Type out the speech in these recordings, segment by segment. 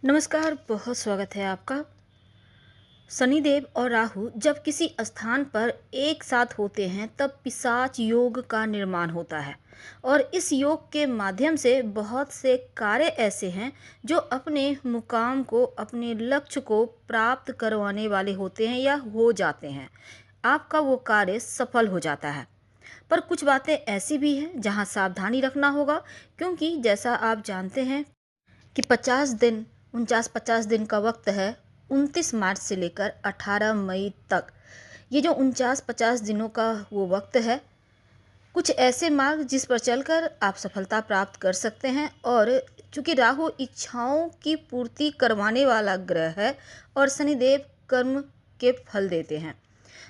नमस्कार, बहुत स्वागत है आपका। शनिदेव और राहु जब किसी स्थान पर एक साथ होते हैं तब पिशाच योग का निर्माण होता है। और इस योग के माध्यम से बहुत से कार्य ऐसे हैं जो अपने मुकाम को, अपने लक्ष्य को प्राप्त करवाने वाले होते हैं या हो जाते हैं। आपका वो कार्य सफल हो जाता है। पर कुछ बातें ऐसी भी हैं जहां सावधानी रखना होगा, क्योंकि जैसा आप जानते हैं कि 50 दिन, 49-50 दिन का वक्त है। 29 मार्च से लेकर 18 मई तक, ये जो 49-50 दिनों का वो वक्त है, कुछ ऐसे मार्ग जिस पर चलकर आप सफलता प्राप्त कर सकते हैं। और चूंकि राहु इच्छाओं की पूर्ति करवाने वाला ग्रह है और शनिदेव कर्म के फल देते हैं,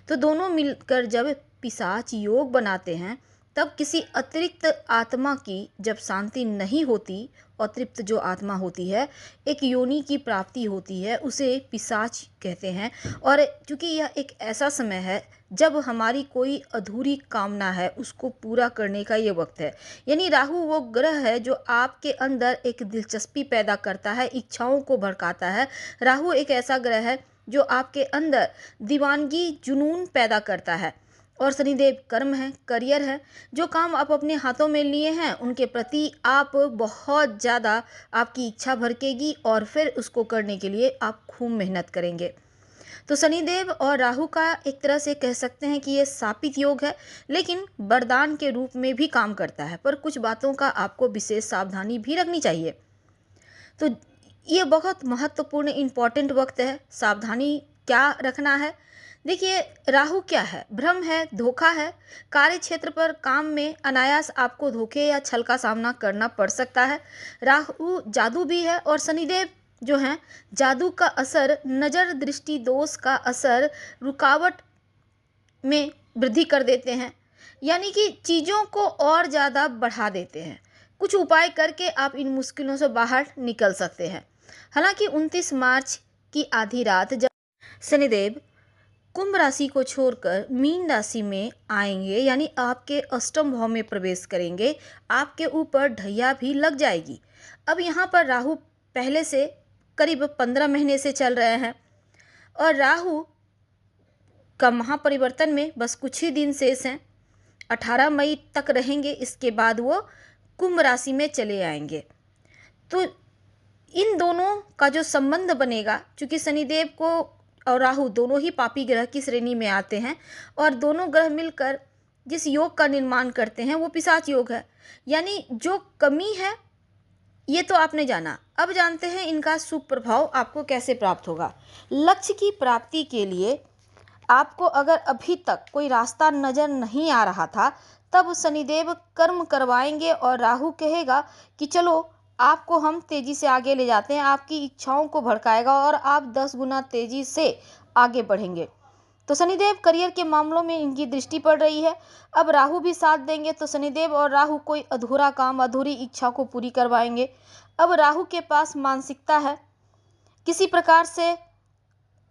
तो दोनों मिलकर जब पिशाच योग बनाते हैं तब किसी अतिरिक्त आत्मा की जब शांति नहीं होती, अतृप्त जो आत्मा होती है, एक योनि की प्राप्ति होती है, उसे पिशाच कहते हैं। और चूंकि यह एक ऐसा समय है जब हमारी कोई अधूरी कामना है उसको पूरा करने का ये वक्त है। यानी राहु वो ग्रह है जो आपके अंदर एक दिलचस्पी पैदा करता है, इच्छाओं को भड़काता है। राहु एक ऐसा ग्रह है जो आपके अंदर दीवानगी, जुनून पैदा करता है। और शनिदेव कर्म है, करियर है। जो काम आप अपने हाथों में लिए हैं उनके प्रति आप बहुत ज़्यादा, आपकी इच्छा भड़केगी और फिर उसको करने के लिए आप खूब मेहनत करेंगे। तो शनिदेव और राहु का एक तरह से कह सकते हैं कि ये शापित योग है, लेकिन वरदान के रूप में भी काम करता है। पर कुछ बातों का आपको विशेष सावधानी भी रखनी चाहिए। तो ये बहुत महत्वपूर्ण इम्पॉर्टेंट वक्त है। सावधानी क्या रखना है? देखिए, राहु क्या है? भ्रम है, धोखा है। कार्य क्षेत्र पर, काम में अनायास आपको धोखे या छल का सामना करना पड़ सकता है। राहु जादू भी है और शनिदेव जो हैं, जादू का असर, नज़र, दृष्टि दोष का असर, रुकावट में वृद्धि कर देते हैं। यानी कि चीज़ों को और ज़्यादा बढ़ा देते हैं। कुछ उपाय करके आप इन मुश्किलों से बाहर निकल सकते हैं। हालांकि 29 मार्च की आधी रात जब शनिदेव कुंभ राशि को छोड़कर मीन राशि में आएंगे, यानी आपके अष्टम भाव में प्रवेश करेंगे, आपके ऊपर ढैया भी लग जाएगी। अब यहाँ पर राहु पहले से करीब 15 महीने से चल रहे हैं और राहु का महापरिवर्तन में बस कुछ ही दिन शेष हैं। 18 मई तक रहेंगे, इसके बाद वो कुंभ राशि में चले आएंगे। तो इन दोनों का जो संबंध बनेगा, चूंकि शनिदेव को और राहु दोनों ही पापी ग्रह की श्रेणी में आते हैं और दोनों ग्रह मिलकर जिस योग का निर्माण करते हैं वो पिशाच योग है। यानी जो कमी है ये तो आपने जाना, अब जानते हैं इनका शुभ प्रभाव आपको कैसे प्राप्त होगा। लक्ष्य की प्राप्ति के लिए आपको अगर अभी तक कोई रास्ता नज़र नहीं आ रहा था, तब शनिदेव कर्म करवाएंगे और राहु कहेगा कि चलो आपको हम तेज़ी से आगे ले जाते हैं, आपकी इच्छाओं को भड़काएगा और आप 10 गुना तेज़ी से आगे बढ़ेंगे। तो शनिदेव करियर के मामलों में इनकी दृष्टि पड़ रही है। अब राहु भी साथ देंगे तो शनिदेव और राहु कोई अधूरा काम, अधूरी इच्छा को पूरी करवाएंगे। अब राहु के पास मानसिकता है, किसी प्रकार से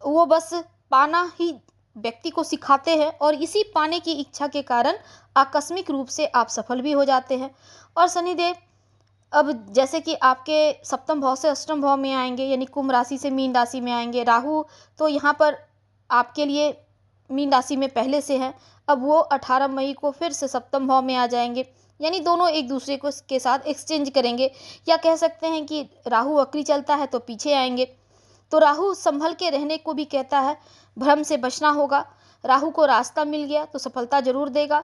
वो बस पाना ही व्यक्ति को सिखाते हैं और इसी पाने की इच्छा के कारण आकस्मिक रूप से आप सफल भी हो जाते हैं। और शनिदेव अब जैसे कि आपके सप्तम भाव से अष्टम भाव में आएंगे, यानी कुंभ राशि से मीन राशि में आएंगे। राहु तो यहाँ पर आपके लिए मीन राशि में पहले से हैं, अब वो 18 मई को फिर से सप्तम भाव में आ जाएंगे। यानी दोनों एक दूसरे को के साथ एक्सचेंज करेंगे, या कह सकते हैं कि राहु वक्री चलता है तो पीछे आएंगे। तो राहु संभल के रहने को भी कहता है, भ्रम से बचना होगा। राहु को रास्ता मिल गया तो सफलता जरूर देगा।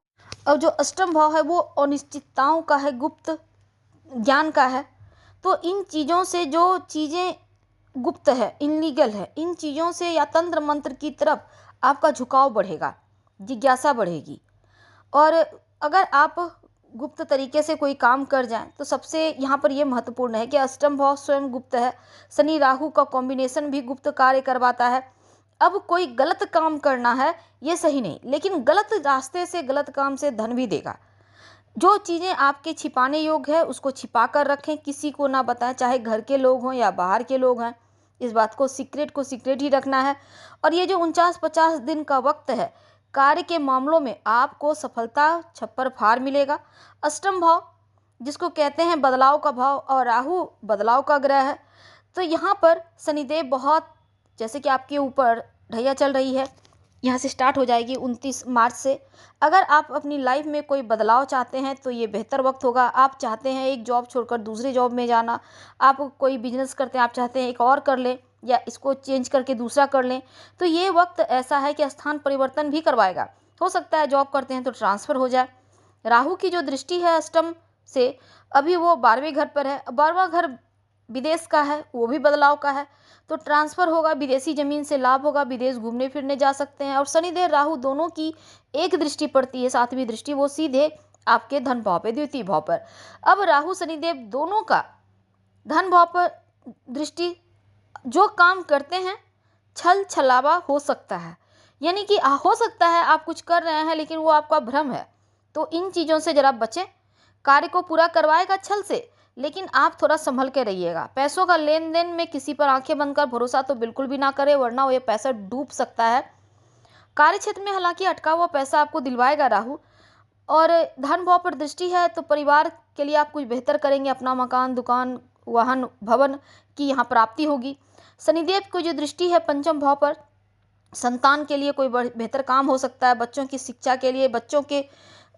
और जो अष्टम भाव है वो अनिश्चितताओं का है, गुप्त ज्ञान का है। तो इन चीज़ों से, जो चीज़ें गुप्त है, इनलीगल है, इन चीज़ों से या तंत्र मंत्र की तरफ आपका झुकाव बढ़ेगा, जिज्ञासा बढ़ेगी। और अगर आप गुप्त तरीके से कोई काम कर जाएं तो सबसे यहाँ पर यह महत्वपूर्ण है कि अष्टम भाव स्वयं गुप्त है, शनि राहु का कॉम्बिनेशन भी गुप्त कार्य करवाता है। अब कोई गलत काम करना है ये सही नहीं, लेकिन गलत रास्ते से, गलत काम से धन भी देगा। जो चीज़ें आपके छिपाने योग्य है उसको छिपा कर रखें, किसी को ना बताएं, चाहे घर के लोग हों या बाहर के लोग हैं। इस बात को सीक्रेट ही रखना है। और ये जो 49-50 दिन का वक्त है, कार्य के मामलों में आपको सफलता छप्पर फाड़ मिलेगा। अष्टम भाव जिसको कहते हैं बदलाव का भाव, और राहु बदलाव का ग्रह है, तो यहाँ पर शनिदेव बहुत, जैसे कि आपके ऊपर ढैया चल रही है, यहाँ से स्टार्ट हो जाएगी 29 मार्च से। अगर आप अपनी लाइफ में कोई बदलाव चाहते हैं तो ये बेहतर वक्त होगा। आप चाहते हैं एक जॉब छोड़कर दूसरे जॉब में जाना, आप कोई बिजनेस करते हैं, आप चाहते हैं एक और कर लें या इसको चेंज करके दूसरा कर लें, तो ये वक्त ऐसा है कि स्थान परिवर्तन भी करवाएगा। हो सकता है जॉब करते हैं तो ट्रांसफ़र हो जाए। राहु की जो दृष्टि है अष्टम से, अभी वो 12वें घर पर है। 12वां घर विदेश का है, वो भी बदलाव का है, तो ट्रांसफ़र होगा, विदेशी ज़मीन से लाभ होगा, विदेश घूमने फिरने जा सकते हैं। और शनिदेव राहु दोनों की एक दृष्टि पड़ती है, 7वीं दृष्टि, वो सीधे आपके धन भाव पे, द्वितीय भाव पर। अब राहु शनिदेव दोनों का धन भाव पर दृष्टि, जो काम करते हैं छल छलावा हो सकता है, यानी कि हो सकता है आप कुछ कर रहे हैं लेकिन वो आपका भ्रम है, तो इन चीज़ों से ज़रा बचें। कार्य को पूरा करवाएगा छल से, लेकिन आप थोड़ा संभल के रहिएगा। पैसों का लेन देन में किसी पर आंखें बंद कर भरोसा तो बिल्कुल भी ना करें, वरना ये पैसा डूब सकता है। कार्य क्षेत्र में हालांकि अटका हुआ पैसा आपको दिलवाएगा राहु, और धन भाव पर दृष्टि है तो परिवार के लिए आप कुछ बेहतर करेंगे। अपना मकान, दुकान, वाहन, भवन की यहाँ प्राप्ति होगी। शनिदेव की जो दृष्टि है पंचम भाव पर, संतान के लिए कोई बेहतर काम हो सकता है। बच्चों की शिक्षा के लिए, बच्चों के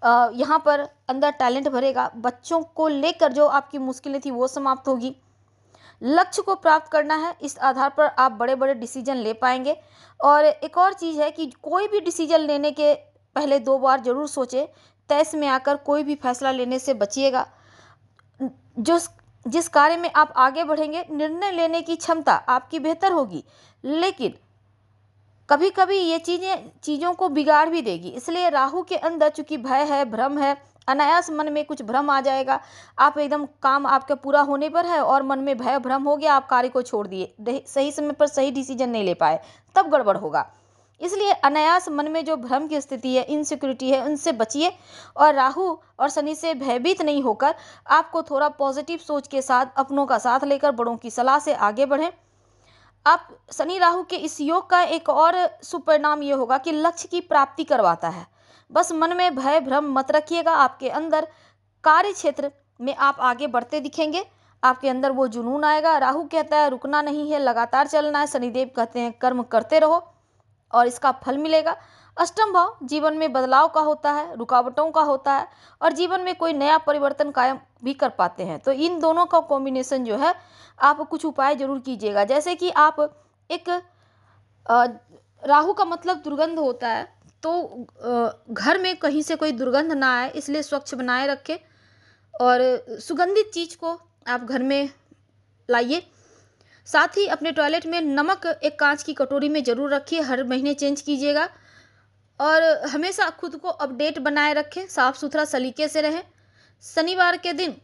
यहाँ पर अंदर टैलेंट भरेगा। बच्चों को लेकर जो आपकी मुश्किलें थी वो समाप्त होगी। लक्ष्य को प्राप्त करना है, इस आधार पर आप बड़े बड़े डिसीजन ले पाएंगे। और एक और चीज़ है कि कोई भी डिसीजन लेने के पहले 2 बार जरूर सोचें। तैस में आकर कोई भी फैसला लेने से बचिएगा। जिस कार्य में आप आगे बढ़ेंगे, निर्णय लेने की क्षमता आपकी बेहतर होगी, लेकिन कभी कभी ये चीज़ों को बिगाड़ भी देगी। इसलिए राहु के अंदर चूंकि भय है, भ्रम है, अनायास मन में कुछ भ्रम आ जाएगा। आप एकदम काम आपका पूरा होने पर है और मन में भय भ्रम हो गया, आप कार्य को छोड़ दिए, सही समय पर सही डिसीजन नहीं ले पाए, तब गड़बड़ होगा। इसलिए अनायास मन में जो भ्रम की स्थिति है, इनसिक्योरिटी है, उनसे बचिए। और राहु और शनि से भयभीत नहीं होकर आपको थोड़ा पॉजिटिव सोच के साथ, अपनों का साथ लेकर, बड़ों की सलाह से आगे बढ़ें। आप शनि राहु के इस योग का एक और शुभ परिणाम ये होगा कि लक्ष्य की प्राप्ति करवाता है। बस मन में भय भ्रम मत रखिएगा। आपके अंदर कार्य क्षेत्र में आप आगे बढ़ते दिखेंगे, आपके अंदर वो जुनून आएगा। राहु कहता है रुकना नहीं है, लगातार चलना है। शनिदेव कहते हैं कर्म करते रहो और इसका फल मिलेगा। अष्टम भाव जीवन में बदलाव का होता है, रुकावटों का होता है, और जीवन में कोई नया परिवर्तन कायम भी कर पाते हैं। तो इन दोनों का कॉम्बिनेशन जो है, आप कुछ उपाय जरूर कीजिएगा। जैसे कि आप एक राहु का मतलब दुर्गंध होता है, तो घर में कहीं से कोई दुर्गंध ना आए, इसलिए स्वच्छ बनाए रखें और सुगंधित चीज़ को आप घर में लाइए। साथ ही अपने टॉयलेट में नमक एक कांच की कटोरी में ज़रूर रखिए, हर महीने चेंज कीजिएगा। और हमेशा खुद को अपडेट बनाए रखें, साफ सुथरा सलीके से रहें। शनिवार के दिन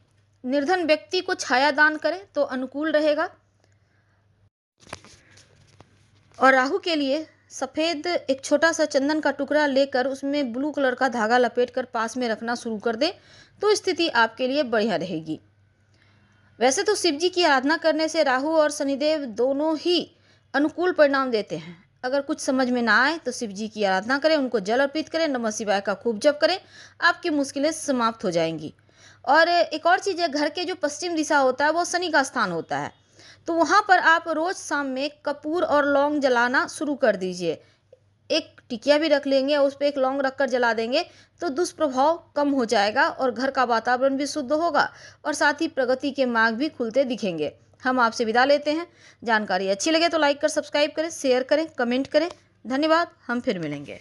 निर्धन व्यक्ति को छाया दान करें तो अनुकूल रहेगा। और राहु के लिए सफ़ेद एक छोटा सा चंदन का टुकड़ा लेकर उसमें ब्लू कलर का धागा लपेटकर पास में रखना शुरू कर दें, तो स्थिति आपके लिए बढ़िया रहेगी। वैसे तो शिव जी की आराधना करने से राहु और शनिदेव दोनों ही अनुकूल परिणाम देते हैं। अगर कुछ समझ में ना आए तो शिव जी की आराधना करें, उनको जल अर्पित करें, नमः शिवाय का खूब जप करें, आपकी मुश्किलें समाप्त हो जाएंगी। और एक और चीज़ है, घर के जो पश्चिम दिशा होता है वो शनि का स्थान होता है, तो वहाँ पर आप रोज़ शाम में कपूर और लौंग जलाना शुरू कर दीजिए। एक टिकिया भी रख लेंगे और उस पर एक लौंग रखकर जला देंगे तो दुष्प्रभाव कम हो जाएगा और घर का वातावरण भी शुद्ध होगा और साथ ही प्रगति के मार्ग भी खुलते दिखेंगे। हम आपसे विदा लेते हैं। जानकारी अच्छी लगे तो लाइक कर सब्सक्राइब करें, शेयर करें, कमेंट करें। धन्यवाद। हम फिर मिलेंगे।